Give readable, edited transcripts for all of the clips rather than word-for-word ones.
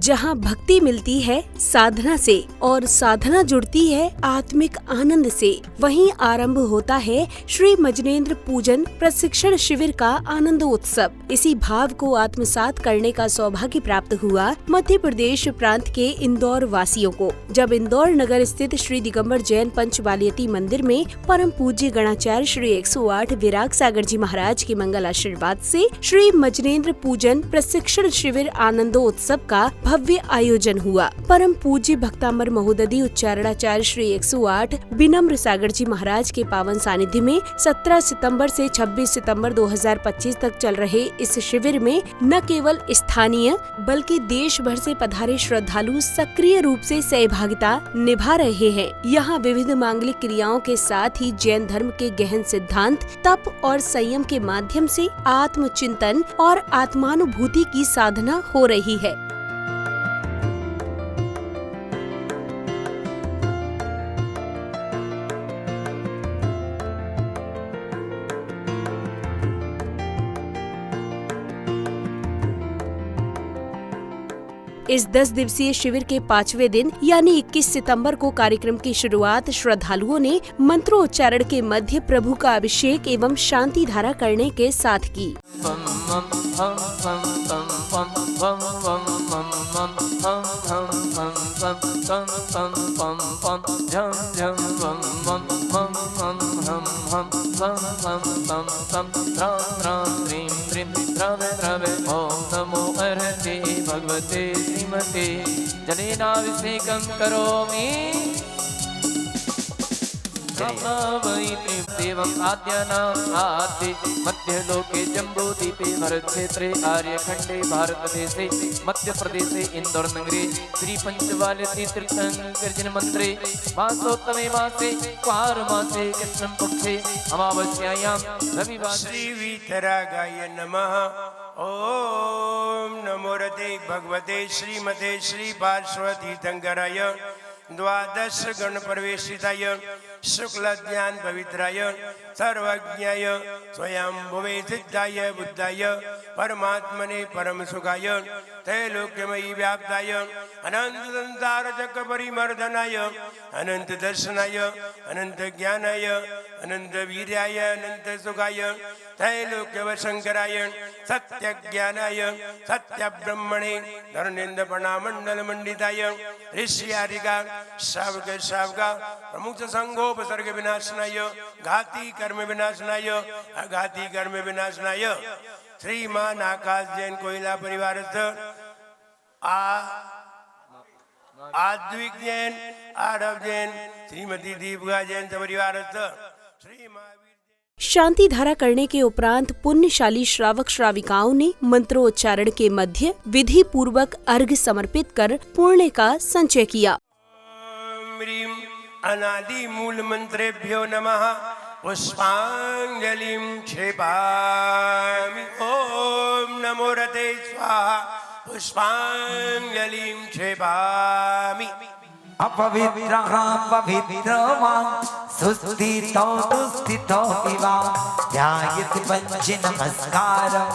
जहाँ भक्ति मिलती है साधना से और साधना जुड़ती है आत्मिक आनंद से, वहीं आरंभ होता है श्री मजनेन्द्र पूजन प्रशिक्षण शिविर का आनंदोत्सव। इसी भाव को आत्मसात करने का सौभाग्य प्राप्त हुआ मध्य प्रदेश प्रांत के इंदौर वासियों को, जब इंदौर नगर स्थित श्री दिगंबर जैन पंचबालियती मंदिर में परम पूज्य गणाचार्य श्री 108 विराग सागर जी महाराज के मंगल आशीर्वाद से श्री मजनेन्द्र पूजन प्रशिक्षण शिविर आनंदोत्सव का भव्य आयोजन हुआ। परम पूज्य भक्तामर महोदधि उच्चारणाचार्य श्री 108 विनम्र सागर जी महाराज के पावन सानिध्य में 17 सितंबर से 26 सितंबर 2025 तक चल रहे इस शिविर में न केवल स्थानीय बल्कि देश भर से पधारे श्रद्धालु सक्रिय रूप से सहभागिता निभा रहे हैं। यहाँ विविध मांगलिक क्रियाओं के साथ ही जैन धर्म के गहन सिद्धांत, तप और संयम के माध्यम से आत्मचिंतन और आत्मानुभूति की साधना हो रही है। इस 10 दिवसीय शिविर के 5वें दिन यानी 21 सितंबर को कार्यक्रम की शुरुआत श्रद्धालुओं ने मंत्रोच्चारण के मध्य प्रभु का अभिषेक एवं शांति धारा करने के साथ की। भगवते श्रीमते जनेनाभिषेकं करोमि देवम् आद्यानाम् आद्ये मध्यलोके जम्बूद्वीपे भरतक्षेत्रे आर्यखण्डे भारतदेशे मध्यप्रदेशे इंदौर नगरे श्री पंचबालियती तीर्थंकर मंदिरे मासोत्तमे मासे क्वार मासे कृष्ण पक्षे अमावस्यायां रविवासरे श्री वीतरागाय नमः। ओम नमो रते भगवते श्रीमते श्री पार्श्वती तीर्थंकराय द्वादश गण प्रवेशिताय शुक्ल ज्ञान पवित्राय सर्वज्ञाय स्वयंभुवे सिद्धाय बुद्धाय परमात्मने परम सुखाय त्रैलोक्यमयी व्याप्ताय अनंत संसार चक्र परिमर्दनाय अनंत दर्शनाय अनंत ज्ञानाय अनंत वीर्याय अनंत सुखाय त्रैलोक्य शंकराय सत्य ज्ञानाय सत्य ब्रह्मणे धर्मेन्द्र प्रणामंडल मंडिताय ऋषियारिका श्रावक श्रावका प्रमुख संघोपसर्ग विनाशनाय घाती कर्म विनाशनाय अघाती कर्म विनाशनाय श्रीमान आकाश जैन कोयला परिवार आद्विक जैन आरव जैन श्रीमती दीपिका जैन परिवार श्री शांति धारा करने के उपरांत पुण्यशाली श्रावक श्राविकाओं ने मंत्रोच्चारण के मध्य विधि पूर्वक अर्घ्य समर्पित कर पुण्य का संचय किया। अनादि मूल मंत्रेभ्यो नमः पुष्पांजलिं क्षेपामि। ओम नमो रते स्वाहा पुष्पांजलिं क्षेपामि। अपवित्रः पवित्रवान् सुस्थितो दुस्थितो विवा ध्यायति पंच नमस्कारं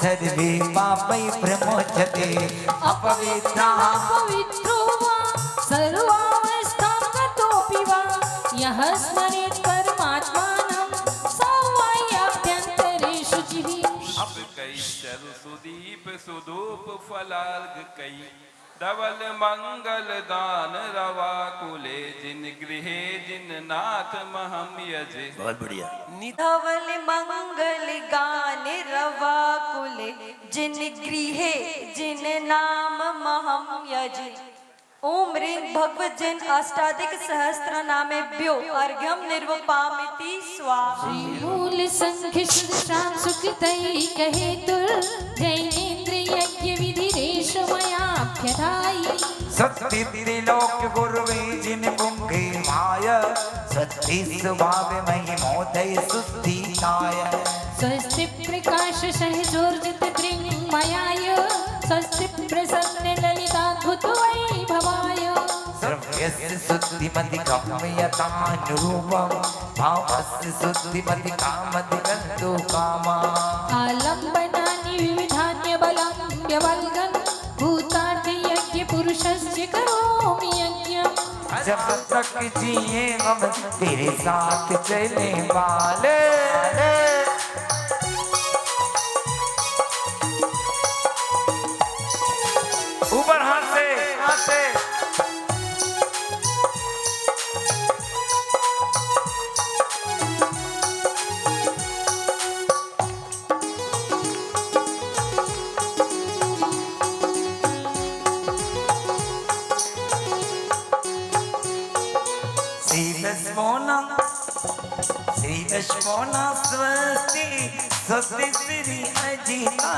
सर्वे पापै प्रमोचते। अपवित्रः पवित्रोवान् सर्वावस्थां गतोऽपि वा यः स्मरेत् परमात्मानं स वायाभ्यन्तरे शुचिः। अब कई चरु सुदीप सुधूप फलार्घ कई धवल मंगल दान रवा कुले जिन गृहे जिन नाथ महम यजे। बहुत बढ़िया। धवल मंगल गान रवा कुले जिन गृहे जिन नाम महम यजे। ओम ह्रीं भगवत जैन अष्टाधिक सहस्त्र नामेभ्यो अर्घ्यं निर्वपामिति स्वाहा। मूल संख्य श्राम सुकृतैक हेतुर जैनेन्द्र यज्ञ विधि रेशमयाभ्यधायि। सत्तिलोक गुरुवे जिन पुंखे माय सत्ति स्वभाव महिमोदय सुस्थिताय। स्वस्ति प्रकाश सहजोर्जित दृङ्मयाय स्वस्ति प्रसन्न ललिताद्भुत वैभवाय। सर्वस्य शुद्धिमति कामयतानुरूपं भावस्य शुद्धिमति कामति गन्तो कामा। आलम्बनानि विविधान्य बलं व्यवल्गन् भूतार्थ यज्ञ जब तक जिए हम तेरे साथ चले वाले। ऊपर हाथ से श्री लक्ष्मणा स्वस्ति स्वस्ति श्री अजिता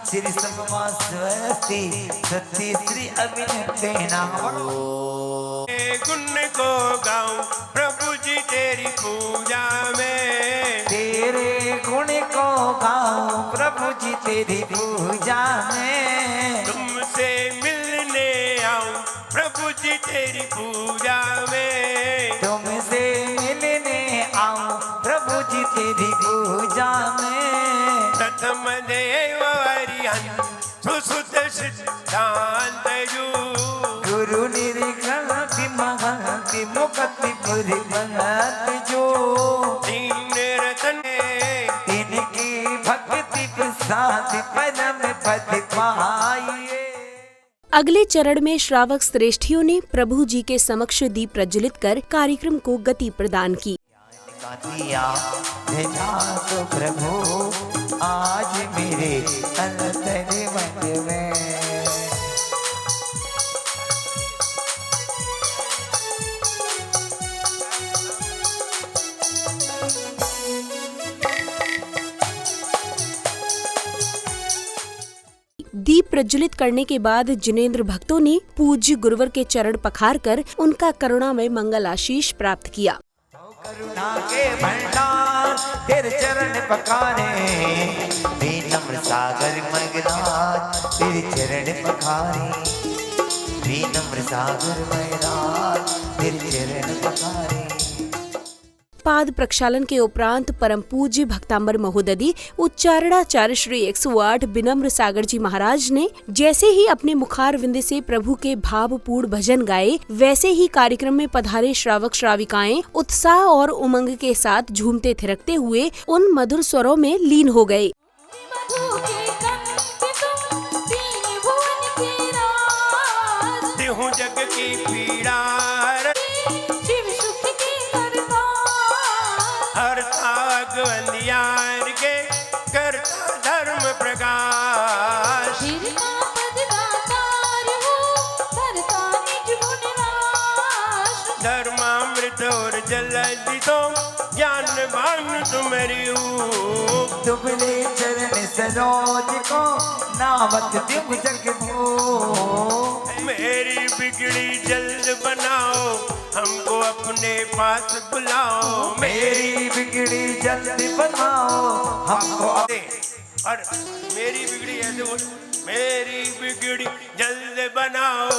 श्री सपमा स्वस्ति सत्य श्री अभिनतेना। गुण को गाऊं प्रभु जी तेरी पूजा में, तेरे गुण को गाऊं प्रभु जी तेरी पूजा में। तुमसे मिलने आऊं प्रभु जी तेरी पूजा में, तुमसे मिलने आऊं प्रभु जी तेरी पूजा में। प्रथम देव हरिहन सुसुत सिद्धांत जू, गुरु निर्गति महति मुक्ति पुरी महत जो। तीन रतन इनकी भक्ति प्रसाद परम पद पाइए। अगले चरण में श्रावक श्रेष्ठियों ने प्रभु जी के समक्ष दीप प्रज्वलित कर कार्यक्रम को गति प्रदान की। दिया तो प्रभु आज मेरे अंतर मन में। दीप प्रज्वलित करने के बाद जिनेंद्र भक्तों ने पूज्य गुरुवर के चरण पखारकर उनका करुणामय मंगल आशीष प्राप्त किया। करुणा के भंडार तेरे चरण पखारे, विनम्र सागर मगनाथ तेरे चरण पखारे, विनम्र सागर मगनाथ तेरे चरण पखारे। पाद प्रक्षालन के उपरांत परम पूज्य भक्तांबर महोदधि उच्चारणाचार्य श्री 108 विनम्र सागर जी महाराज ने जैसे ही अपने मुखार विंद से प्रभु के भावपूर्ण भजन गाए, वैसे ही कार्यक्रम में पधारे श्रावक श्राविकाएं उत्साह और उमंग के साथ झूमते थिरकते हुए उन मधुर स्वरों में लीन हो गए। जग की पीड़ा बंदियान के करता धर्म प्रकाश, धर्मामृत और जलधि तो ज्ञानवान तुम्हारी। दुबले चरण सरोज को नावत दिव जग भो। मेरी बिगड़ी जल्द बनाओ हमको अपने पास बुलाओ, मेरी बिगड़ी जल्दी बनाओ हमको। और मेरी बिगड़ी ऐसे बोल, मेरी बिगड़ी जल्द बनाओ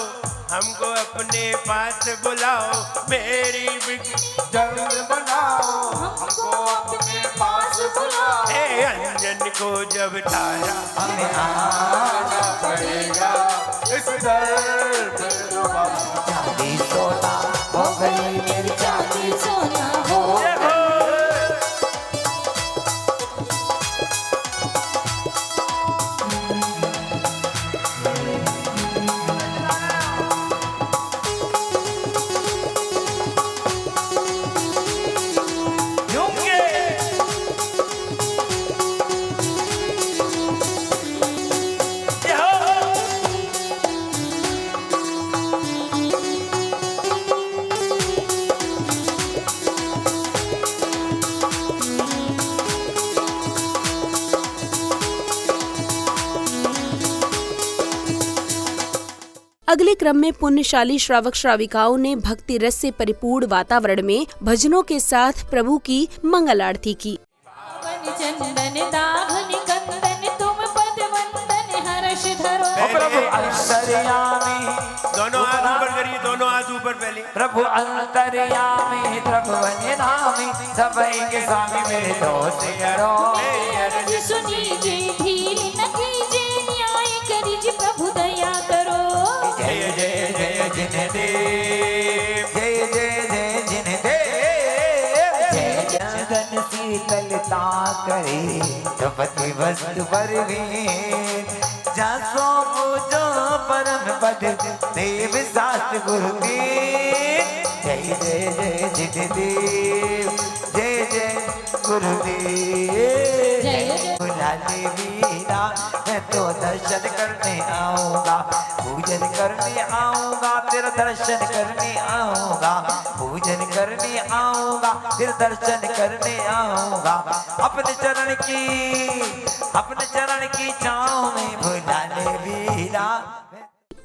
हमको अपने पास बुलाओ, मेरी बिगड़ी जल्द बनाओ हमको अपने पास बुलाओ। ए अंजन को जब तारा हमें आना पड़ेगा इस दर पे। चांदी सोना हो गई मेरी चांदी सोना हो। अगले क्रम में पुण्यशाली श्रावक श्राविकाओं ने भक्ति रस से परिपूर्ण वातावरण में भजनों के साथ प्रभु की मंगल आरती की। चंदन दाहन कंदन तुम पद वंदन हर्ष धरो। प्रभु अंतर्यामी, दोनों हाथ ऊपर करिए, दोनों हाथ ऊपर पहले। प्रभु अंतर्यामी प्रभु वंदनामी, सबई के स्वामी मेरे दोस्त करो। अर्ज सुनीजे ढील न कीजे, न्याय करीजे प्रभु दया करो। जय जय जय जिन देव जय जय जय जिन देव जय जगन शीतलता करे तपति वस्तु परवीन जासो पूजो परम पद देव शास्त्र गुरु की जय जय जय जिन देव जय जय गुरुदेव जय बुलाने वीरा मैं तो दर्शन करने आऊंगा पूजन करने आऊंगा तेरा दर्शन करने आऊंगा पूजन करने आऊंगा तेरा दर्शन करने आऊंगा अपने चरण की छाँव में बुलाने वीरा।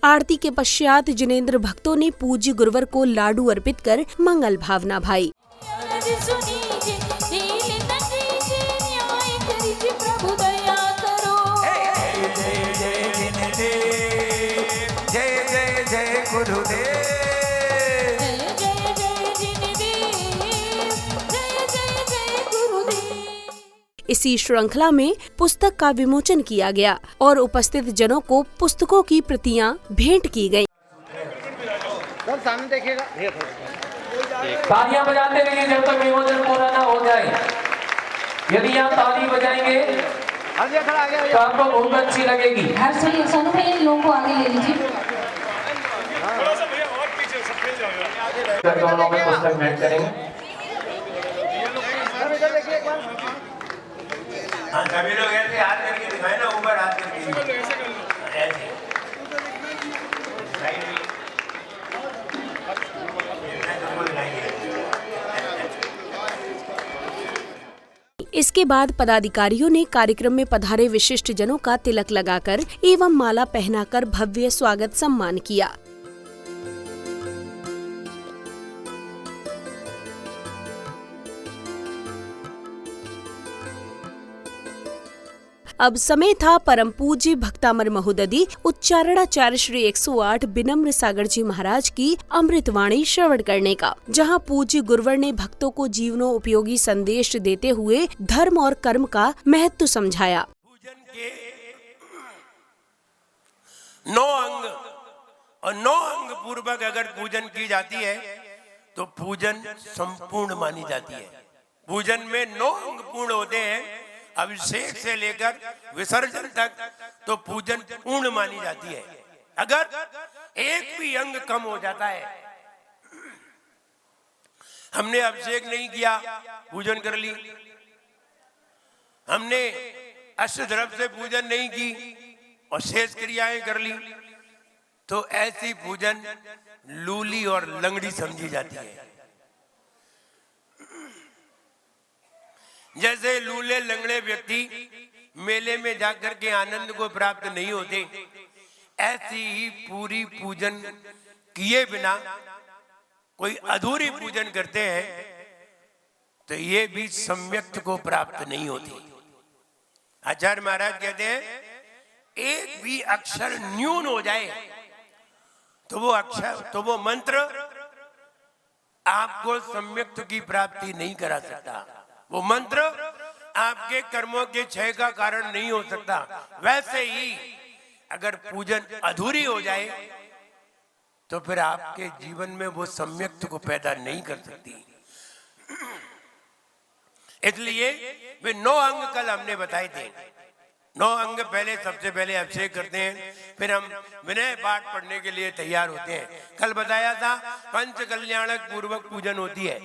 आरती के पश्चात जिनेंद्र भक्तों ने पूज्य गुरुवर को लाडू अर्पित कर मंगल भावना भाई। अरज सुनीजे दीन न कीजे न्याय करिजे प्रभु दया करो जय जय जय जिन देव जय जय जय गुरुदेव जय जय जय जिन देव जय जय जय गुरुदेव। इसी श्रृंखला में पुस्तक का विमोचन किया गया और उपस्थित जनों को पुस्तकों की प्रतियां भेंट की गयी। तालियां बजाते रहिए जब तक विमोचन पूरा ना हो जाए। यदि आप ताली बजाएंगे तो आपको बहुत अच्छी लगेगी। सोनू भैया इन लोगों को आगे ले लीजिए। दोनों में पुस्तक भेंट करेंगे। सभी लोग ऐसे हाथ करके दिखाए ना, ऊपर हाथ करके ऐसे। इसके बाद पदाधिकारियों ने कार्यक्रम में पधारे विशिष्ट जनों का तिलक लगाकर एवं माला पहनाकर भव्य स्वागत सम्मान किया। अब समय था परम पूज्य भक्तामर महोदधि उच्चारणाचार्य श्री 108 विनम्र सागर जी महाराज की अमृतवाणी श्रवण करने का, जहां पूज्य गुरुवर ने भक्तों को जीवनों उपयोगी संदेश देते हुए धर्म और कर्म का महत्व समझाया। पूजन के 9 अंग और 9 अंग पूर्वक अगर पूजन की जाती है तो पूजन संपूर्ण मानी जाती है। पूजन में 9 अंग पूर्ण होते हैं, अभिषेक से लेकर विसर्जन तक, तो पूजन पूर्ण मानी जाती है। अगर एक भी अंग कम हो जाता है, हमने अभिषेक नहीं किया, पूजन कर ली, हमने अष्टद्रव्य से पूजन नहीं की और शेष क्रियाएं कर ली, तो ऐसी पूजन लूली और लंगड़ी समझी जाती है। जैसे लूले लंगड़े व्यक्ति मेले में जाकर के आनंद को प्राप्त नहीं होते, ऐसी ही पूरी पूजन किए बिना कोई अधूरी पूजन करते हैं तो ये भी सम्यक्त को प्राप्त नहीं होती। आचार्य महाराज कहते हैं एक भी अक्षर न्यून हो जाए तो वो अक्षर, तो वो मंत्र आपको सम्यक्त की प्राप्ति नहीं करा सकता। वो मंत्र आपके कर्मों के क्षय का कारण नहीं हो सकता। वैसे ही अगर पूजन अधूरी हो जाए तो फिर आपके जीवन में वो सम्यक्त को पैदा नहीं कर सकती। इसलिए वे 9 अंग कल हमने बताए थे। 9 अंग पहले, सबसे पहले अभिषेक करते हैं, फिर हम विनय पाठ पढ़ने के लिए तैयार होते हैं। कल बताया था पंच कल्याणक पूर्वक पूजन होती है।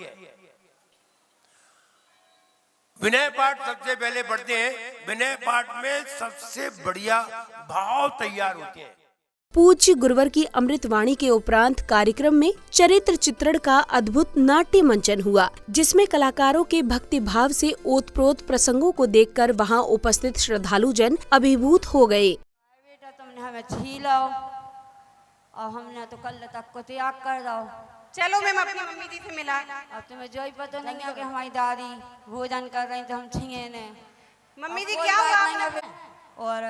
विनय पाठ सबसे पहले पढ़ते हैं। विनय पाठ में सबसे बढ़िया भाव तैयार होते हैं। पूज्य गुरुवर की अमृतवाणी के उपरांत कार्यक्रम में चरित्र चित्रण का अद्भुत नाट्य मंचन हुआ, जिसमें कलाकारों के भक्ति भाव से ओतप्रोत प्रसंगों को देखकर वहां उपस्थित श्रद्धालु जन अभिभूत हो गए। बेटा तुमने हमें छीला और हमने तो कल तक को त्याग कर दो। चलो मैं अपनी मम्मी जी से मिला। अब तुम्हें जो ही पता नहीं है कि हमारी दादी भोजन कर रही तो हम छीए ने। मम्मी जी क्या हुआ? और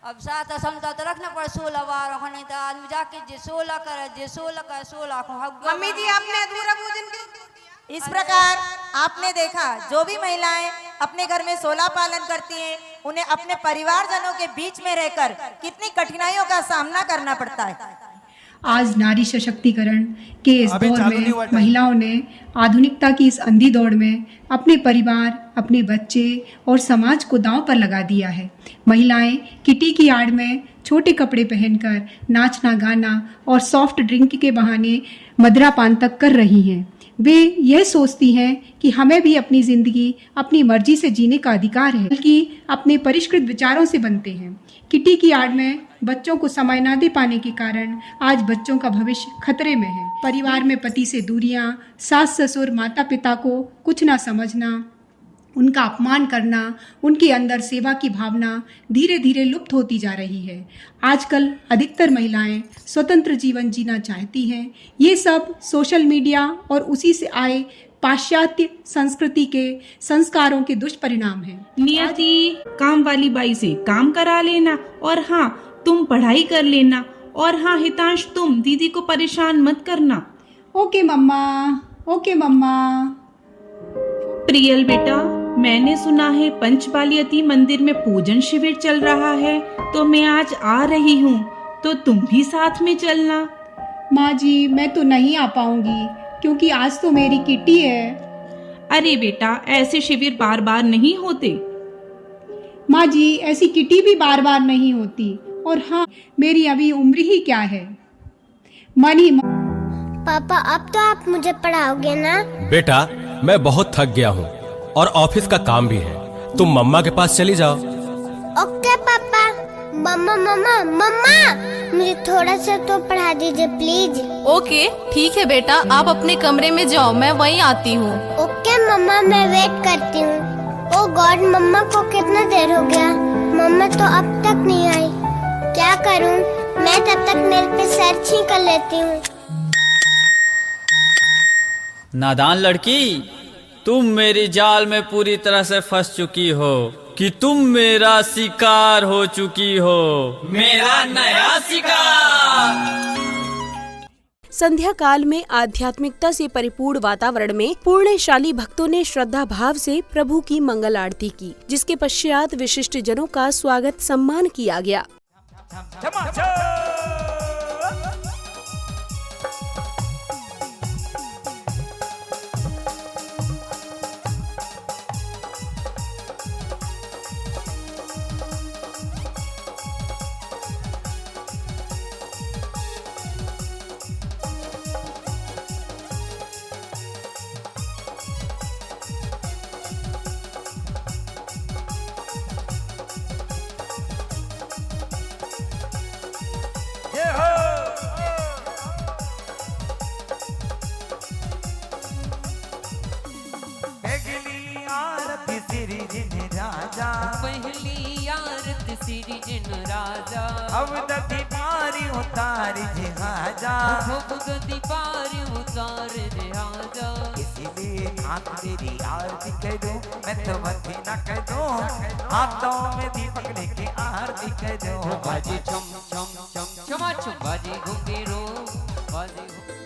अब साथ समझा तो रखना पड़े 16 बार नहीं तो आदमी जाके जे 16 करे, जे 16 करे 16 को। मम्मी जी आपने अधूरा भोजन क्यों दिया? इस प्रकार आपने देखा जो भी महिलाएं अपने घर में 16 पालन करती हैं, उन्हें अपने परिवारजनों के बीच में रहकर कितनी कठिनाइयों का सामना करना पड़ता है। आज नारी सशक्तिकरण के इस दौर में महिलाओं ने आधुनिकता की इस अंधी दौड़ में अपने परिवार, अपने बच्चे और समाज को दांव पर लगा दिया है। महिलाएं किटी की आड़ में छोटे कपड़े पहनकर नाचना गाना और सॉफ्ट ड्रिंक के बहाने मदिरापान तक कर रही हैं। वे यह सोचती हैं कि हमें भी अपनी ज़िंदगी अपनी मर्जी से जीने का अधिकार है, बल्कि अपने परिष्कृत विचारों से बनते हैं। किटी की आड़ में बच्चों को समय न दे पाने के कारण आज बच्चों का भविष्य खतरे में है। परिवार में पति से दूरियां, सास ससुर माता पिता को कुछ ना समझना, उनका अपमान करना, उनके अंदर सेवा की भावना धीरे धीरे लुप्त होती जा रही है। आजकल अधिकतर महिलाएं स्वतंत्र जीवन जीना चाहती हैं। ये सब सोशल मीडिया और उसी से आए पाश्चात्य संस्कृति के संस्कारों के दुष्परिणाम हैं। नियति, काम वाली बाई से काम करा लेना, और हाँ तुम पढ़ाई कर लेना, और हाँ हितांश तुम दीदी को परेशान मत करना। ओके मम्मा, ओके मम्मा। प्रियल बेटा, मैंने सुना है पंचबालियती मंदिर में पूजन शिविर चल रहा है, तो मैं आज आ रही हूँ, तो तुम भी साथ में चलना। माँ जी, मैं तो नहीं आ पाऊंगी क्योंकि आज तो मेरी किटी है। अरे बेटा, ऐसे शिविर बार बार नहीं होते। माँ जी, ऐसी किटी भी बार बार नहीं होती, और हाँ मेरी अभी उम्र ही क्या है। मनी पापा, अब तो आप मुझे पढ़ाओगे ना? बेटा, मैं बहुत थक गया हूँ और ऑफिस का काम भी है, तुम मम्मा के पास चली जाओ। ओके पापा। मम्मा मम्मा मम्मा, मुझे थोड़ा सा तो पढ़ा दीजिए प्लीज। ओके ठीक है बेटा, आप अपने कमरे में जाओ, मैं वहीं आती हूँ। ओके मम्मा, मैं वेट करती हूँ। ओ गॉड, मम्मा को कितना देर हो गया, मम्मा तो अब तक नहीं आई। क्या करूँ मैं? तब तक मेरे पे सर्च ही कर लेती हूँ। नादान लड़की, तुम मेरी जाल में पूरी तरह से फंस चुकी हो कि तुम मेरा शिकार हो चुकी हो, मेरा नया शिकार। संध्या काल में आध्यात्मिकता से परिपूर्ण वातावरण में पुण्यशाली भक्तों ने श्रद्धा भाव से प्रभु की मंगल आरती की, जिसके पश्चात विशिष्ट जनों का स्वागत सम्मान किया गया। पहली आरती श्री जिन राजा, अब दती पारी उतारी जिहाजा, भगवती पारी उतार रिहाजा। इसीलिए हाथ तेरी आरती कह दूं, मैं तो मथी न कह दूं, हाथों में दीपक लेके आरती कह दूं। बाजी छम छम छम छमा छम, बाजी घुंघरू बाजी